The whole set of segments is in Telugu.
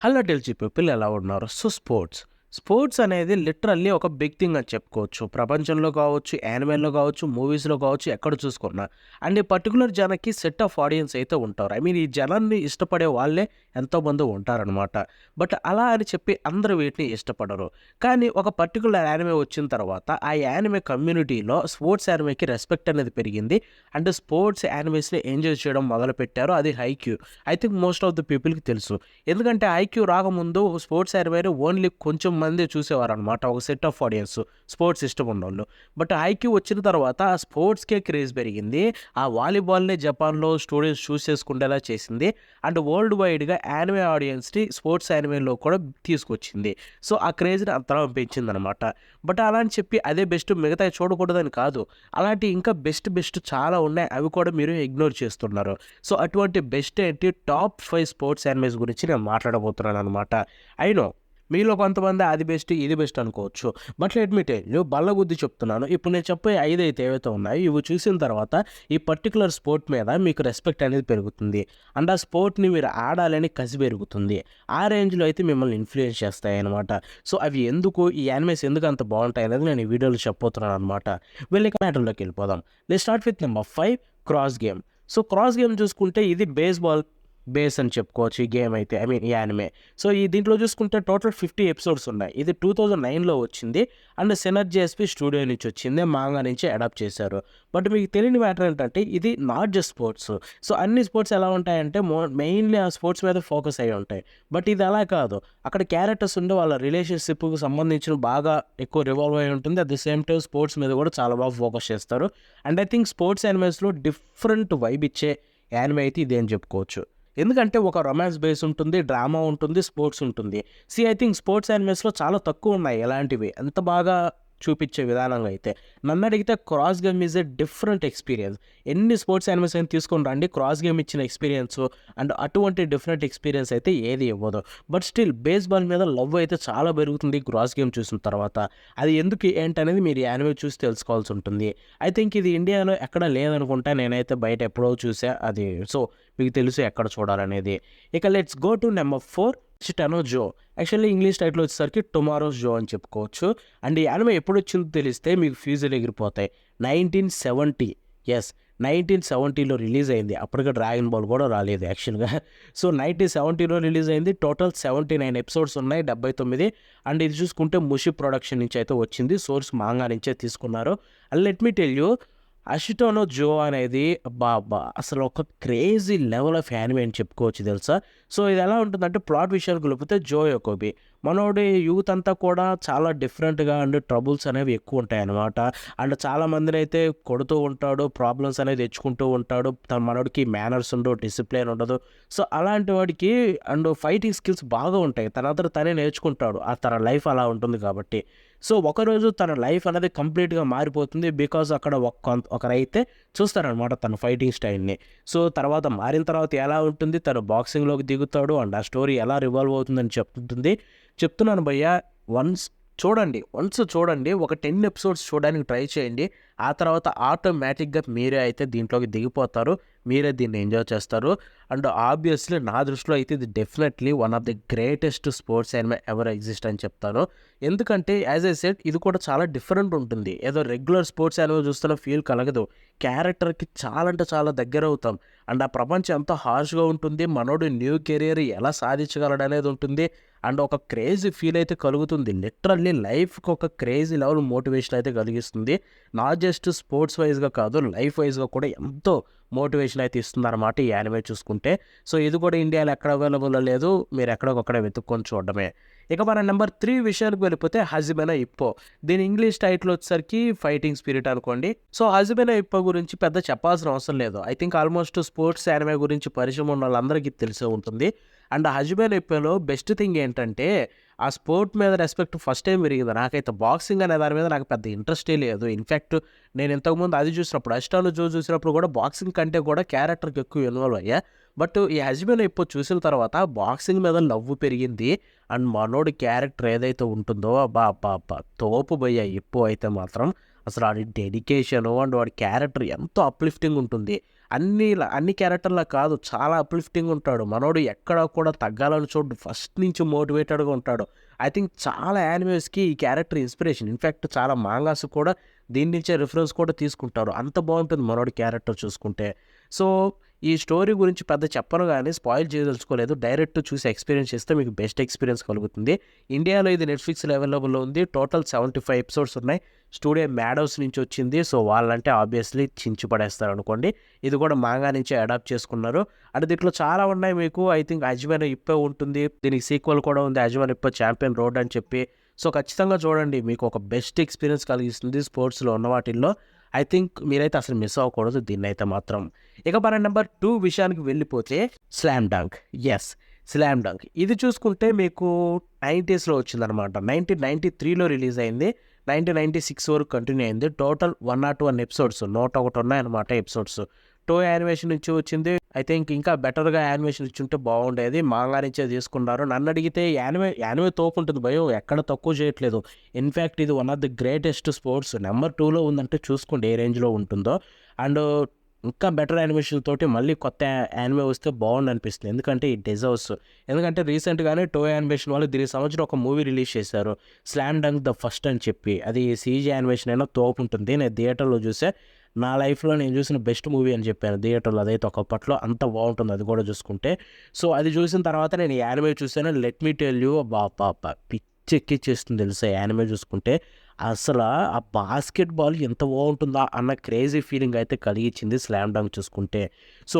హలో డెల్జీ పీపుల్ ఎలా ఉన్నారు? స్పోర్ట్స్ అనేది లిటరల్లీ ఒక బిగ్ థింగ్ అని చెప్పుకోవచ్చు. ప్రపంచంలో కావచ్చు, యానిమేల్లో కావచ్చు, మూవీస్‌లో కావచ్చు, ఎక్కడ చూసుకున్నా. అండ్ ఈ particular Janaki set of audience అయితే ఉంటారు. ఐ మీన్ ఈ జనాన్ని ఇష్టపడే వాళ్ళే ఎంతోమంది ఉంటారనమాట. బట్ అలా అని చెప్పి అందరూ వీటిని ఇష్టపడరు. కానీ ఒక పర్టిక్యులర్ యానిమే వచ్చిన తర్వాత ఆ యానిమే కమ్యూనిటీలో స్పోర్ట్స్ యానిమేకి రెస్పెక్ట్ అనేది పెరిగింది. అండ్ స్పోర్ట్స్ యానిమేస్‌ని ఎంజాయ్ చేయడం మొదలుపెట్టారు. అది Haikyuu. I think most of the పీపుల్‌కి తెలుసు. ఎందుకంటే ఐక్యూ రాకముందు స్పోర్ట్స్ యానిమేని ఓన్లీ కొంచెం మందే చూసేవారనమాట. ఒక సెట్ ఆఫ్ ఆడియన్స్ స్పోర్ట్స్ ఇష్టం ఉన్నోళ్ళు. బట్ ఐక్యూ వచ్చిన తర్వాత ఆ స్పోర్ట్స్‌కే క్రేజ్ పెరిగింది. ఆ వాలీబాల్‌నే జపాన్‌లో స్టూడెంట్స్ చూస్ చేసుకునేలా చేసింది. అండ్ వరల్డ్ వైడ్‌గా యానిమే ఆడియన్స్‌ని స్పోర్ట్స్ యానిమేలో కూడా తీసుకొచ్చింది. సో, ఆ క్రేజ్‌ని అంతలా పెంచిందనమాట. బట్ అలా అని చెప్పి అదే బెస్ట్ మిగతాయి చూడకూడదని కాదు. అలాంటి ఇంకా బెస్ట్ చాలా ఉన్నాయి. అవి కూడా మీరు ఇగ్నోర్ చేస్తున్నారు. సో, అటువంటి బెస్ట్ ఏంటి టాప్ 5 స్పోర్ట్స్ యానిమేస్ గురించి నేను మాట్లాడబోతున్నాననమాట. ఐ నో మీలో కొంతమంది అది బెస్ట్, ఇది బెస్ట్ అనుకోవచ్చు. But let me tell you బల్లగుద్ది చెప్తున్నాను. ఇప్పుడు నేను చెప్పే 5 అయితే ఏవైతే ఉన్నాయో ఇవి చూసిన తర్వాత ఈ పర్టిక్యులర్ స్పోర్ట్ మీద మీకు రెస్పెక్ట్ అనేది పెరుగుతుంది. అండ్ ఆ స్పోర్ట్‌ని మీరు ఆడాలని కసి పెరుగుతుంది. ఆ రేంజ్‌లో అయితే మిమ్మల్ని ఇన్‌ఫ్లుయెన్స్ చేస్తాయనమాట. సో, అవి ఎందుకు ఈ యానిమేస్ ఎందుకు అంత బావుంటాయి అనేది నేను ఈ వీడియోలో చెప్పబోతున్నాననమాట. వెళ్ళి ఇక మ్యాటర్‌లోకి వెళ్ళిపోదాం. Let's start with number 5 cross game. So, cross game చూసుకుంటే ఇది బేస్‌బాల్ బేస్ అని చెప్పుకోవచ్చు ఈ గేమ్ అయితే. ఐ మీన్ ఈ యానిమే. సో, దీంట్లో చూసుకుంటే టోటల్ 50 ఎపిసోడ్స్ ఉన్నాయి. ఇది 2009లో వచ్చింది. అండ్ సినర్జీ ఎస్‌పీ స్టూడియో నుంచి వచ్చింది. మాంగా నుంచి అడాప్ట్ చేశారు. బట్ మీకు తెలియని మ్యాటర్ ఏంటంటే ఇది నాట్ జస్ట్ స్పోర్ట్స్. సో, అన్ని స్పోర్ట్స్ ఎలా ఉంటాయంటే మెయిన్‌లీ ఆ స్పోర్ట్స్ మీద ఫోకస్ అయ్యి ఉంటాయి. బట్ ఇది అలా కాదు. అక్కడ క్యారెక్టర్స్ ఉండి వాళ్ళ రిలేషన్‌షిప్‌కి సంబంధించిన బాగా ఎక్కువ రివాల్వ్ అయ్యి ఉంటుంది. At the same time sports మీద కూడా చాలా బాగా ఫోకస్ చేస్తారు. అండ్ ఐ థింక్ స్పోర్ట్స్ యానిమేస్‌లో డిఫరెంట్ వైబ్ ఇచ్చే యానిమే అయితే ఇదే అని చెప్పుకోవచ్చు. ఎందుకంటే ఒక రొమాన్స్ బేస్ ఉంటుంది, డ్రామా ఉంటుంది, స్పోర్ట్స్ ఉంటుంది. ఐ థింక్ స్పోర్ట్స్ యానిమేస్‌లో చాలా తక్కువున్నాయి ఇలాంటివి. అంత బాగా చూపిచ్చే విధానంలో అయితే. నన్నడిగితే cross game is a different experience. ఎన్ని స్పోర్ట్స్ యానిమేస్ అయినా తీసుకొని రండి, క్రాస్ గేమ్ ఇచ్చిన ఎక్స్‌పీరియన్సు అండ్ అటువంటి డిఫరెంట్ ఎక్స్‌పీరియన్స్ అయితే ఏది ఇవ్వదు. బట్ స్టిల్ బేస్‌బాల్ మీద లవ్ అయితే చాలా పెరుగుతుంది క్రాస్ గేమ్ చూసిన తర్వాత. అది ఎందుకు ఏంటనేది మీరు ఈ యానిమే చూసి తెలుసుకోవాల్సి ఉంటుంది. ఐ థింక్ ఇది ఇండియాలో ఎక్కడ లేదనుకుంటా. నేనైతే బయట ఎప్పుడో చూసా. అది సో, మీకు తెలుసు ఎక్కడ చూడాలనేది. ఇక లెట్స్ గో టు నంబర్ 4 చిటానో జో. యాక్చువల్లీ ఇంగ్లీష్ టైటిల్ వచ్చేసరికి టుమారోస్ జో అని చెప్పుకోవచ్చు. అండ్ ఈ యానిమే ఎప్పుడొచ్చిందో తెలిస్తే మీకు ఫ్యూజులు ఎగిరిపోతాయి. 1970 యెస్ 1970లో రిలీజ్ అయింది. అప్పటికి డ్రాగన్ బాల్ కూడా రాలేదు యాక్చువల్‌గా. సో, 1970లో రిలీజ్ అయింది. టోటల్ 79 ఎపిసోడ్స్ ఉన్నాయి. 79 అండ్ ఇది చూసుకుంటే ముషి ప్రొడక్షన్ నుంచి అయితే వచ్చింది. సోర్స్ మాంగా నుంచే తీసుకున్నారు. And let me tell you Ashita no Joe అనేది అబ్బా! అసలు ఒక క్రేజీ లెవెల్ ఆఫ్ యానిమే అని చెప్పుకోవచ్చు తెలుసా? సో, ఇది ఎలా ఉంటుందంటే ప్లాట్ విషయానికి వెళ్ళిపోతే జో యాకోబి. మనోడి యూత్ అంతా కూడా చాలా డిఫరెంట్‌గా అండ్ ట్రబుల్స్ అనేవి ఎక్కువుంటాయనమాట. అండ్ చాలా మందినైతే కొడుతూ ఉంటాడు. ప్రాబ్లమ్స్ అనేది తెచ్చుకుంటూ ఉంటాడు. మనోడికి మేనర్స్ ఉండవు, డిసిప్లిన్ ఉండదు. సో, అలాంటి వాడికి అండ్ ఫైటింగ్ స్కిల్స్ బాగా ఉంటాయి. తనంతట తనే నేర్చుకుంటాడు. తన లైఫ్ అలా ఉంటుంది కాబట్టి. సో, ఒకరోజు తన లైఫ్ అనేది కంప్లీట్‌గా మారిపోతుంది. బికాజ్ అక్కడ ఒకరైతే చూస్తారనమాట తన ఫైటింగ్ స్టైల్‌ని. సో, తర్వాత మారిన తర్వాత ఎలా ఉంటుంది, తను బాక్సింగ్‌లోకి దిగుతాడు అండ్ ఆ స్టోరీ ఎలా రివాల్వ్ అవుతుందని చెప్తుంది. చెప్తున్నాను భయ్యా వన్స్ చూడండి. ఒక 10 ఎపిసోడ్స్ చూడడానికి ట్రై చేయండి. ఆ తర్వాత ఆటోమేటిక్‌గా మీరే అయితే దీంట్లోకి దిగిపోతారు. మీరే దీన్ని ఎంజాయ్ చేస్తారు. అండ్ ఆబ్వియస్‌లీ నా దృష్టిలో అయితే ఇది definitely one of the greatest sports anime ever exist అని చెప్తాను. ఎందుకంటే యాజ్ ఐ సెడ్ ఇది కూడా చాలా డిఫరెంట్ ఉంటుంది. ఏదో రెగ్యులర్ స్పోర్ట్స్ యానిమే చూస్తున్న ఫీల్ కలగదు. క్యారెక్టర్‌కి చాలా అంటే చాలా దగ్గరవుతాం. అండ్ ఆ ప్రపంచం ఎంత హార్ష్‌గా ఉంటుంది. మనోడు న్యూ కెరియర్ ఎలా సాధించగలడనేది ఉంటుంది. అండ్ ఒక క్రేజీ ఫీల్ అయితే కలుగుతుంది. లిటరల్లీ లైఫ్‌కి ఒక క్రేజీ లెవెల్ మోటివేషన్ అయితే కలిగిస్తుంది. నాట్ జస్ట్ స్పోర్ట్స్ వైస్‌గా కాదు, లైఫ్ వైస్‌గా కూడా ఎంతో మోటివేషన్ అయితే ఇస్తుందన్నమాట ఈ యానిమే చూసుకుంటే. సో, ఇది కూడా ఇండియాలో ఎక్కడ అవైలబుల్‌లో లేదు. మీరు ఎక్కడికొక్కడ వెతుక్కొని చూడడమే. ఇక మన నెంబర్ 3 విషయానికి వెళ్ళిపోతే హజిమె నో ఇప్పో. దీని ఇంగ్లీష్ టైటిల్ వచ్చేసరికి ఫైటింగ్ స్పిరిట్ అనుకోండి. సో, హజిమె నో ఇప్పో గురించి పెద్ద చెప్పాల్సిన అవసరం లేదు. I think almost sports anime గురించి పరిచయం ఉన్నోళ్ళందరికీ తెలిసే ఉంటుంది. అండ్ హజిమె నో ఇప్పోలో బెస్ట్ థింగ్ ఏంటంటే ఆ స్పోర్ట్ మీద రెస్పెక్ట్ ఫస్ట్ టైం పెరిగింది. నాకైతే బాక్సింగ్ అనే దాని మీద నాకు పెద్ద ఇంట్రెస్టే లేదు. ఇన్‌ఫాక్ట్ నేను ఇంతకుముందు అది చూసినప్పుడు 'అష్టాలో జో' చూసినప్పుడు కూడా బాక్సింగ్ కంటే కూడా క్యారెక్టర్‌కి ఎక్కువ ఇన్వాల్వ్ అయ్యా. బట్ ఈ 'హజిమె నో ఇప్పో' చూసిన తర్వాత బాక్సింగ్ మీద లవ్ పెరిగింది. అండ్ మనోడి క్యారెక్టర్ ఏదైతే ఉంటుందో అబ్బా! తోపు భయ్యా ఇప్పో అయితే మాత్రం. అసలు ఆడి డెడికేషను అండ్ వాడి క్యారెక్టర్ ఎంతో అప్‌లిఫ్టింగ్ ఉంటుంది. అన్ని క్యారెక్టర్‌లా కాదు. చాలా అప్‌లిఫ్టింగ్ ఉంటాడు. మనోడు ఎక్కడ కూడా తగ్గాలని చూడడు. ఫస్ట్ నుంచి మోటివేటెడ్‌గా ఉంటాడు. ఐ థింక్ చాలా యానిమేస్‌కి ఈ క్యారెక్టర్ ఇన్‌స్పిరేషన్. ఇన్‌ఫాక్ట్ చాలా మాంగాస్ కూడా దీని నుంచే రిఫరెన్స్ కూడా తీసుకుంటారు. అంత బావుంటుంది మనోడి క్యారెక్టర్ చూసుకుంటే. సో, ఈ స్టోరీ గురించి పెద్ద చెప్పను గానీ స్పాయిల్ చేయదలుచుకోలేదు. డైరెక్ట్ చూసి ఎక్స్‌పీరియన్స్ చేస్తే మీకు బెస్ట్ ఎక్స్‌పీరియన్స్ కలుగుతుంది. ఇండియాలో ఇది నెట్‌ఫ్లిక్స్‌లో అవైలబుల్‌లో ఉంది. టోటల్ 75 ఎపిసోడ్స్ ఉన్నాయి. స్టూడియో మ్యాడోస్ నుంచి వచ్చింది. సో, వాళ్ళంటే ఆబ్వియస్‌లీ చించి పడేస్తారనుకోండి. ఇది కూడా మాంగా నుంచే అడాప్ట్ చేసుకున్నారు. అంటే దీంట్లో చాలా ఉన్నాయి మీకు. ఐ థింక్ 'హజిమె నో ఇప్పే' ఉంటుంది. దీనికి సీక్వెల్ కూడా ఉంది. 'హజిమె నో ఇప్పే చాంపియన్ రోడ్' అని చెప్పి. సో, ఖచ్చితంగా చూడండి. మీకు ఒక బెస్ట్ ఎక్స్‌పీరియన్స్ కలిగిస్తుంది స్పోర్ట్స్‌లో ఉన్న వాటిల్లో. ఐ థింక్ మీరైతే అసలు మిస్ అవ్వకూడదు దీన్నైతే మాత్రం. ఇక మన నెంబర్ 2 విషయానికి వెళ్ళిపోతే 'slam dunk'. Yes, 'slam dunk' ఇది చూసుకుంటే మీకు 90స్‌లో వచ్చిందనమాట. 1993లో రిలీజ్ అయింది. 1996 వరకు కంటిన్యూ అయింది. Total 101 episodes. 101 ఉన్నాయన్నమాట ఎపిసోడ్స్. టోయ్ యానిమేషన్ నుంచి వచ్చింది. ఐ థింక్ ఇంకా బెటర్‌గా యానిమేషన్ ఇచ్చుంటే బాగుండేది. మాంగా నుంచే తీసుకున్నారు. నన్నడిగితే యానిమే తోపుంటుంది భయ్యో! ఎక్కడ తక్కువ చేయట్లేదు. ఇన్‌ఫాక్ట్ ఇది one of the greatest sports. Number 2లో ఉందంటే చూసుకోండి ఏ రేంజ్‌లో ఉంటుందో. అండ్ ఇంకా బెటర్ యానిమేషన్ తోటి మళ్ళీ కొత్త యానిమే వస్తే బాగుండనిపిస్తుంది. ఎందుకంటే ఇట్ డిజర్వ్స్. ఎందుకంటే రీసెంట్‌గానే టోయ్ యానిమేషన్ వాళ్ళు దీనికి సంబంధించిన ఒక మూవీ రిలీజ్ చేశారు. 'స్లామ్ డంక్ ద ఫస్ట్' అని చెప్పి. అది సీజీ యానిమేషన్ అయినా తోపుంటుంది. నేను థియేటర్‌లో చూసా. నా లైఫ్‌లో నేను చూసిన బెస్ట్ మూవీ అని చెప్పాను థియేటర్‌లో. అదైతే ఒకప్పట్లో అంత బాగుంటుంది అది కూడా చూసుకుంటే. సో, అది చూసిన తర్వాత నేను ఈ యానిమే చూసాను. లెట్ మీ టెల్ యూ అబ్బబ్బబ్బా! పిచ్చెక్కిచ్చేస్తుంది తెలుసా యానిమే చూసుకుంటే. అసల ఆ బాస్కెట్ బాల్ ఎంత బాగుంటుందా అన్న క్రేజీ ఫీలింగ్ అయితే కలిగించింది 'స్లామ్ డంక్' చూసుకుంటే. సో,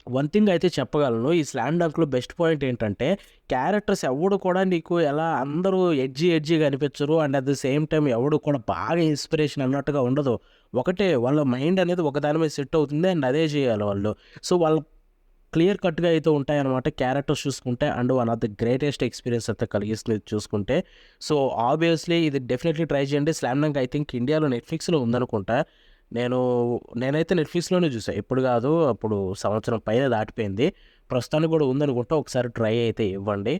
వన్ థింగ్ అయితే చెప్పగలను. ఈ 'స్లామ్ డంక్'లో బెస్ట్ పాయింట్ ఏంటంటే క్యారెక్టర్స్ ఎవడు కూడా నీకు ఎలా అందరూ ఎడ్జీగా అనిపించరు. And at the same time ఎవడు కూడా బాగా ఇన్స్పిరేషన్ అన్నట్టుగా ఉండదు. ఒకటే వాళ్ళ మైండ్ అనేది ఒకదాని మీద సెట్ అవుతుంది. అండ్ అదే చేయాలి వాళ్ళు. సో, వాళ్ళ క్లియర్ కట్‌గా అయితే ఉంటాయన్నమాట క్యారెక్టర్స్ చూసుకుంటే. And one of the greatest experience అయితే కలిగిస్తుంది ఇది చూసుకుంటే. సో, ఆబ్వియస్‌లీ ఇది డెఫినెట్‌లీ ట్రై చేయండి. 'స్లామ్ డంక్' ఐ థింక్ ఇండియాలో నెట్‌ఫ్లిక్స్‌లో ఉందనుకుంటా. నేనైతే నెట్‌ఫ్లిక్స్‌లోనే చూసా. ఇప్పుడు కాదు, అప్పుడు సంవత్సరం పైన దాటిపోయింది. ప్రస్తుతానికి కూడా ఉందనుకుంటా. ఒకసారి ట్రై అయితే ఇవ్వండి.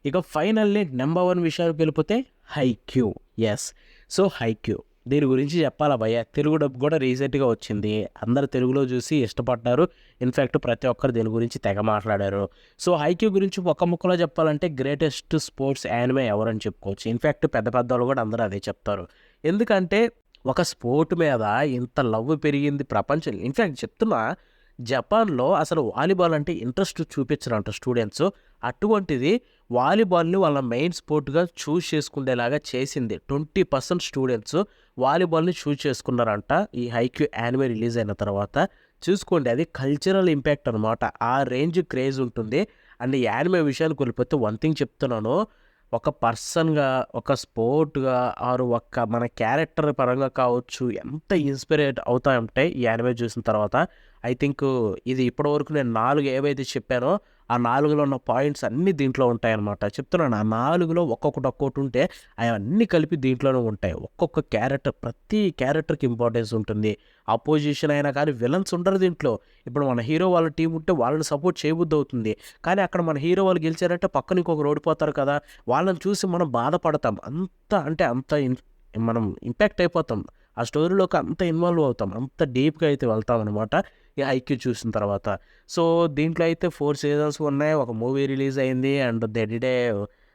ఇక ఫైనల్లీ నంబర్ 1 విషయానికి వెళ్ళిపోతే 'హైక్యూ'. యెస్. సో, 'హైక్యూ' దీని గురించి చెప్పాలా భయ్యా! తెలుగు డబ్ కూడా రీసెంట్‌గా వచ్చింది. అందరూ తెలుగులో చూసి ఇష్టపడ్డారు. ఇన్‌ఫాక్ట్ ప్రతి ఒక్కరు దీని గురించి తెగ మాట్లాడారు. సో, 'హైక్యూ' గురించి ఒక ముక్కలో చెప్పాలంటే గ్రేటెస్ట్ స్పోర్ట్స్ యానిమే ఎవరని చెప్పుకోవచ్చు. ఇన్‌ఫాక్ట్ పెద్ద పెద్దోళ్ళు కూడా అందరూ అదే చెప్తారు. ఎందుకంటే ఒక స్పోర్ట్ మీద ఇంత లవ్ పెరిగింది ప్రపంచం. ఇన్‌ఫాక్ట్ చెప్తున్నా, జపాన్‌లో అసలు వాలీబాల్ అంటే ఇంట్రెస్ట్ చూపించరంట స్టూడెంట్స్. అటువంటిది వాలీబాల్‌ని వాళ్ళ మెయిన్ స్పోర్ట్‌గా చూజ్ చేసుకునేలాగా చేసింది. 20% స్టూడెంట్స్ వాలీబాల్‌ని చూజ్ చేసుకున్నారంట ఈ 'హైక్యూ' యానిమే రిలీజ్ అయిన తర్వాత. చూసుకోండి, అది కల్చరల్ ఇంపాక్ట్ అనమాట. ఆ రేంజ్ క్రేజ్ ఉంటుంది. అండ్ ఈ యానిమే విషయానికి వెళ్ళిపోతే వన్ థింగ్ చెప్తున్నాను. ఒక పర్సన్‌గా, ఒక స్పోర్ట్‌గా ఆర్ మన క్యారెక్టర్ పరంగా కావచ్చు, ఎంత ఇన్‌స్పిరేట్ అవుతాయంటే ఈ యానిమే చూసిన తర్వాత. ఐ థింక్ ఇది ఇప్పటివరకు నేను 4 ఏవైతే చెప్పానో, ఆ 4లో ఉన్న పాయింట్స్ అన్నీ దీంట్లో ఉంటాయన్నమాట. చెప్తున్నాను, ఆ 4లో ఒక్కొక్కటి ఉంటే అవన్నీ కలిపి దీంట్లోనే ఉంటాయి. ఒక్కొక్క క్యారెక్టర్, ప్రతి క్యారెక్టర్‌కి ఇంపార్టెన్స్ ఉంటుంది. అపోజిషన్ అయినా కానీ విలన్స్ ఉండరు దీంట్లో. ఇప్పుడు మన హీరో వాళ్ళ టీం ఉంటే వాళ్ళని సపోర్ట్ చేయబుద్దవుతుంది. కానీ అక్కడ మన హీరో వాళ్ళు గెలిచారంటే పక్కన ఇంకొకరు ఓడిపోతారు కదా! వాళ్ళని చూసి మనం బాధపడతాం. అంత అంటే అంత మనం ఇంపాక్ట్ అయిపోతాం. ఆ స్టోరీలోకి అంత ఇన్వాల్వ్ అవుతాం. అంత డీప్‌గా అయితే వెళ్తామనమాట ఈ 'హైక్యూ' చూసిన తర్వాత. సో, దీంట్లో అయితే 4 సీజన్స్ ఉన్నాయి. ఒక మూవీ రిలీజ్ అయింది. And they did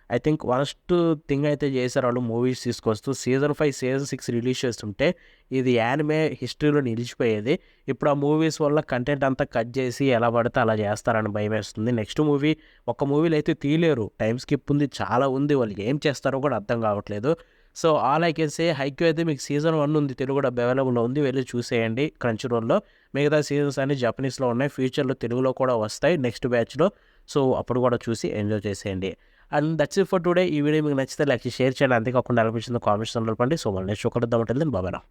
I think worst thing అయితే చేశారు వాళ్ళు మూవీస్ తీసుకొస్తూ. సీజన్ 5, సీజన్ 6 రిలీజ్ చేస్తుంటే ఇది యానిమే హిస్టరీలో నిలిచిపోయేది. ఇప్పుడు ఆ మూవీస్ వల్ల కంటెంట్ అంతా కట్ చేసి ఎలా పడితే అలా చేస్తారని భయమేస్తుంది. నెక్స్ట్ మూవీ, ఒక్క మూవీలో అయితే తీయలేరు. టైమ్ స్కిప్ ఉంది. చాలా ఉంది. వాళ్ళు ఏం చేస్తారో కూడా అర్థం కావట్లేదు. So, all I can say 'Haikyuu' అయితే మీకు సీజన్ 1 ఉంది. తెలుగు డబ్ అవైలబుల్‌లో ఉంది. వెళ్లి చూసేయండి క్రంచ్ రోల్‌లో. మిగతా సీజన్స్ అన్నీ జపనీస్‌లో ఉన్నాయి. ఫ్యూచర్‌లో తెలుగులో కూడా వస్తాయి నెక్స్ట్ బ్యాచ్‌లో. సో, అప్పుడు కూడా చూసి ఎంజాయ్ చేసేయండి. And that's it for today. ఈ వీడియో మీకు నచ్చితే లైక్ చేసి, షేర్ చేయండి. అంతేకాకుండా ఎలా అనిపించిందో కామెంట్స్‌లో తెలపండి. సో, మళ్ళీ నెక్స్ట్ కలుద్దాం. Until then bye bye now.